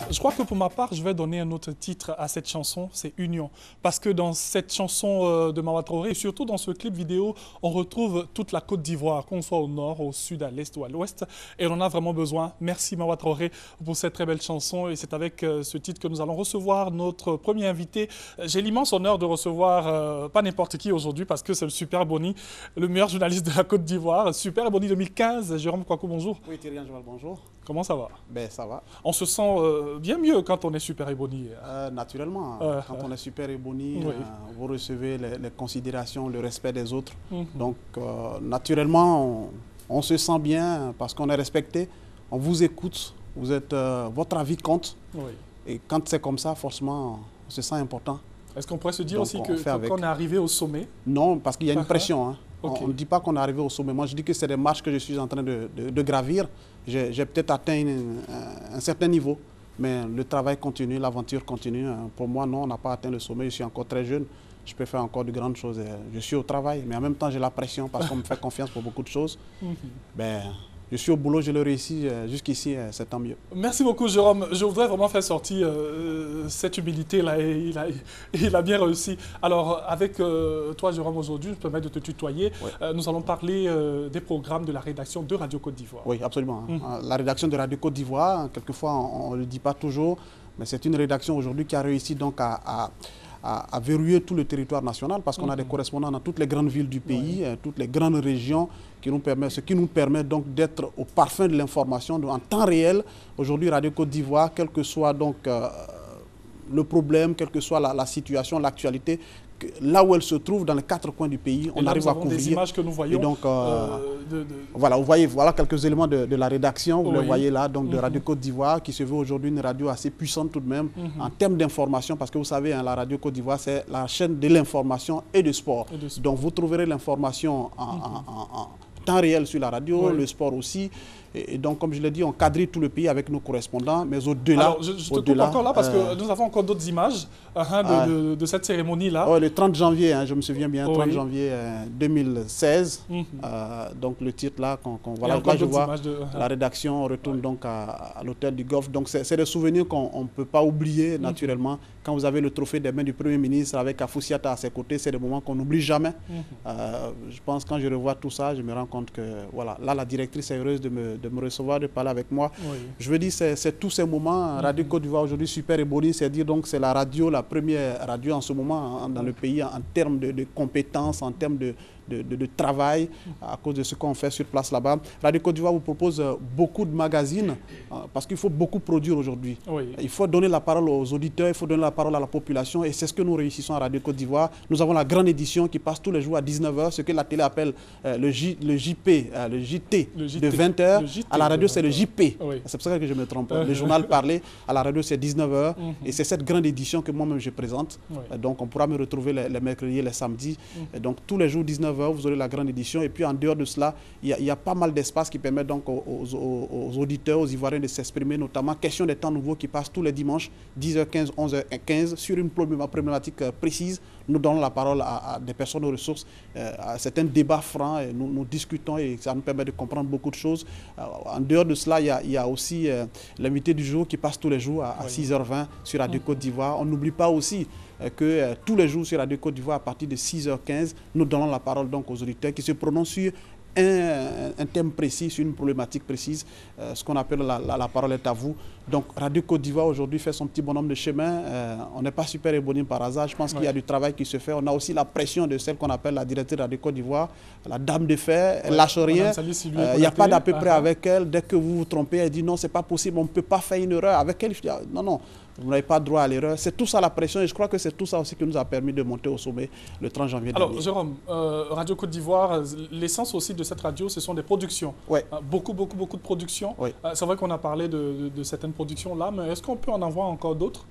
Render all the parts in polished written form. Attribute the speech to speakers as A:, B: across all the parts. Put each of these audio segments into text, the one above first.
A: Je crois que pour ma part, je vais donner un autre titre à cette chanson, c'est Union. Parce que dans cette chanson de Mawa Traoré, et surtout dans ce clip vidéo, on retrouve toute la Côte d'Ivoire, qu'on soit au nord, au sud, à l'est ou à l'ouest. Et on en a vraiment besoin. Merci Mawa Traoré pour cette très belle chanson. Et c'est avec ce titre que nous allons recevoir notre premier invité. J'ai l'immense honneur de recevoir pas n'importe qui aujourd'hui, parce que c'est le Super Boni, le meilleur journaliste de la Côte d'Ivoire. Super Boni 2015. Jérôme Kouakou, bonjour.
B: Oui, Thierry Angeval, bonjour.
A: Comment ça va?
B: Ben, ça va.
A: On se sent bien mieux quand on est Super Ebony.
B: Naturellement, quand on est Super Ebony,
A: oui.
B: Vous recevez les considérations, le respect des autres. Donc, naturellement, on se sent bien parce qu'on est respecté. On vous écoute, votre avis compte.
A: Oui.
B: Et quand c'est comme ça, forcément, on se sent important.
A: Est-ce qu'on pourrait se dire
B: Donc,
A: aussi qu'on est arrivé au sommet?
B: Non, parce qu'il y a une pression. Hein.
A: Okay.
B: On ne dit pas qu'on est arrivé au sommet. Moi, je dis que c'est des marches que je suis en train de gravir. J'ai peut-être atteint un certain niveau, mais le travail continue, l'aventure continue. Pour moi, non, on n'a pas atteint le sommet. Je suis encore très jeune. Je peux faire encore de grandes choses. Je suis au travail, mais en même temps, j'ai la pression parce qu'on me fait confiance pour beaucoup de choses. Je suis au boulot, je le réussis jusqu'ici, c'est tant mieux.
A: Merci beaucoup, Jérôme. Je voudrais vraiment faire sortir cette humilité-là et il a bien réussi. Alors, avec toi, Jérôme, aujourd'hui, je me permets de te tutoyer.
B: Oui.
A: Nous allons parler des programmes de la rédaction de Radio Côte d'Ivoire.
B: Oui, absolument. La rédaction de Radio Côte d'Ivoire, quelquefois, on ne le dit pas toujours, mais c'est une rédaction aujourd'hui qui a réussi donc à verrouiller tout le territoire national parce qu'on a des correspondants dans toutes les grandes villes du pays, toutes les grandes régions, ce qui nous permet donc d'être au parfum de l'information en temps réel. Aujourd'hui, Radio Côte d'Ivoire, quel que soit donc le problème, quelle que soit la situation, l'actualité, là où elle se trouve, dans les 4 coins du pays, on arrive à couvrir.
A: Des images que nous voyons.
B: Et donc, voilà, vous voyez, voilà quelques éléments de la rédaction, vous le voyez là, donc de Radio Côte d'Ivoire, qui se veut aujourd'hui une radio assez puissante tout de même, en termes d'information, parce que vous savez, hein, la Radio Côte d'Ivoire, c'est la chaîne de l'information et du sport. Donc, vous trouverez l'information en temps réel sur la radio, le sport aussi. Et donc, comme je l'ai dit, on quadrille tout le pays avec nos correspondants, mais au-delà...
A: Alors, je te coupe encore là parce que nous avons encore d'autres images de cette cérémonie-là.
B: Oh, le 30 janvier, hein, je me souviens bien, 30 janvier 2016. Donc, le titre là, voilà, là je vois la rédaction, on retourne donc à l'hôtel du Golfe. Donc, c'est des souvenirs qu'on ne peut pas oublier, naturellement. Quand vous avez le trophée des mains du Premier ministre avec Afoussiata à ses côtés, c'est des moments qu'on n'oublie jamais. Je pense que quand je revois tout ça, je me rends compte que, voilà, là, la directrice est heureuse de me recevoir, de parler avec moi. Je veux dire, c'est tous ces moments. Radio Côte d'Ivoire aujourd'hui, Super Ebony, c'est dire donc c'est la radio, la première radio en ce moment dans le pays en termes de compétences, en termes de travail, à cause de ce qu'on fait sur place là-bas. Radio Côte d'Ivoire vous propose beaucoup de magazines parce qu'il faut beaucoup produire aujourd'hui. Il faut donner la parole aux auditeurs, il faut donner la parole à la population et c'est ce que nous réussissons à Radio Côte d'Ivoire. Nous avons la grande édition qui passe tous les jours à 19 h, ce que la télé appelle le JT de 20 h. À la radio, c'est le JP. C'est pour ça que je me trompe. Le journal parlé, à la radio, c'est 19 h. Et c'est cette grande édition que moi-même je présente. Donc, on pourra me retrouver les mercredis et les samedis. Donc, tous les jours, 19 h, vous aurez la grande édition. Et puis, en dehors de cela, il y a pas mal d'espace qui permet donc aux auditeurs, aux Ivoiriens de s'exprimer, notamment question des temps nouveaux qui passent tous les dimanches, 10 h 15, 11 h 15, sur une problématique précise. Nous donnons la parole à des personnes aux ressources. C'est un débat franc et nous discutons et ça nous permet de comprendre beaucoup de choses. En dehors de cela, il y a aussi l'invité du jour qui passe tous les jours à 6 h 20 sur Radio Côte d'Ivoire. On n'oublie pas aussi que tous les jours sur Radio Côte d'Ivoire, à partir de 6 h 15, nous donnons la parole donc aux auditeurs qui se prononcent sur un thème précis, sur une problématique précise, ce qu'on appelle la parole est à vous. Donc Radio Côte d'Ivoire aujourd'hui fait son petit bonhomme de chemin. On n'est pas Super Ebony par hasard. Je pense qu'il y a du travail qui se fait. On a aussi la pression de celle qu'on appelle la directrice de Radio Côte d'Ivoire, la dame de fer. Elle lâche rien. Il n'y a pas d'à peu près avec elle. Dès que vous vous trompez, elle dit non, c'est pas possible. On ne peut pas faire une erreur. Avec elle, je dis non, non. Vous n'avez pas droit à l'erreur. C'est tout ça la pression et je crois que c'est tout ça aussi qui nous a permis de monter au sommet le 30 janvier dernier.
A: Alors, Jérôme, Radio Côte d'Ivoire, l'essence aussi de cette radio, ce sont des productions. Beaucoup de productions. C'est vrai qu'on a parlé de certaines productions-là, mais est-ce qu'on peut en avoir encore d'autres?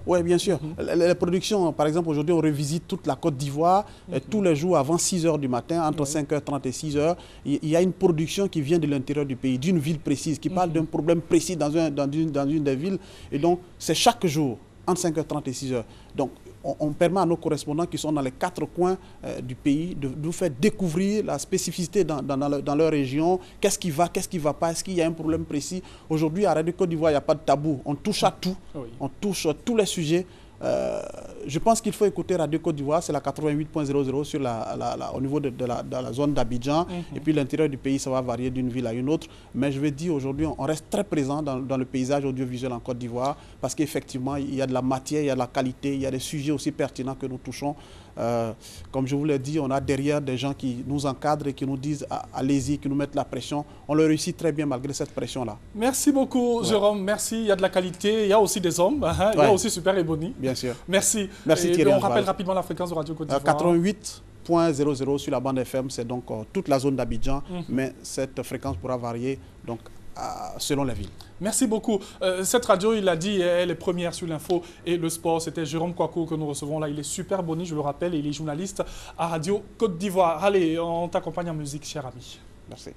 B: Oui, bien sûr. Les productions, par exemple, aujourd'hui, on revisite toute la Côte d'Ivoire. Tous les jours, avant 6 h du matin, entre 5 h 30 et 6 h, il y a une production qui vient de l'intérieur du pays, d'une ville précise, qui parle d'un problème précis dans une des villes. Et donc, c'est chaque jour, entre 5 h 30 et 6 h. Donc, on permet à nos correspondants qui sont dans les 4 coins du pays de nous faire découvrir la spécificité dans leur région, qu'est-ce qui va pas, est-ce qu'il y a un problème précis. Aujourd'hui, à Radio Côte d'Ivoire, il n'y a pas de tabou. On touche à tout, on touche à tous les sujets. Je pense qu'il faut écouter Radio Côte d'Ivoire, c'est la 88.00 sur au niveau de la zone d'Abidjan. Et puis l'intérieur du pays, ça va varier d'une ville à une autre. Mais je vais dire aujourd'hui, on reste très présent dans le paysage audiovisuel en Côte d'Ivoire parce qu'effectivement, il y a de la matière, il y a de la qualité, il y a des sujets aussi pertinents que nous touchons. Comme je vous l'ai dit, on a derrière des gens qui nous encadrent et qui nous disent allez-y, qui nous mettent la pression. On le réussit très bien malgré cette pression-là.
A: Merci beaucoup, Jérôme. Merci. Il y a de la qualité, il y a aussi des hommes. Il y a aussi Super Ebony.
B: Bien sûr.
A: Merci.
B: Merci Thierry.
A: On rappelle rapidement la fréquence de Radio Côte d'Ivoire.
B: 88.00 sur la bande FM, c'est donc toute la zone d'Abidjan, mais cette fréquence pourra varier donc, selon la ville.
A: Merci beaucoup. Cette radio, il l'a dit, elle est première sur l'info et le sport. C'était Jérôme Kouakou que nous recevons là. Il est super boni, je le rappelle, et il est journaliste à Radio Côte d'Ivoire. Allez, on t'accompagne en musique, cher ami.
B: Merci.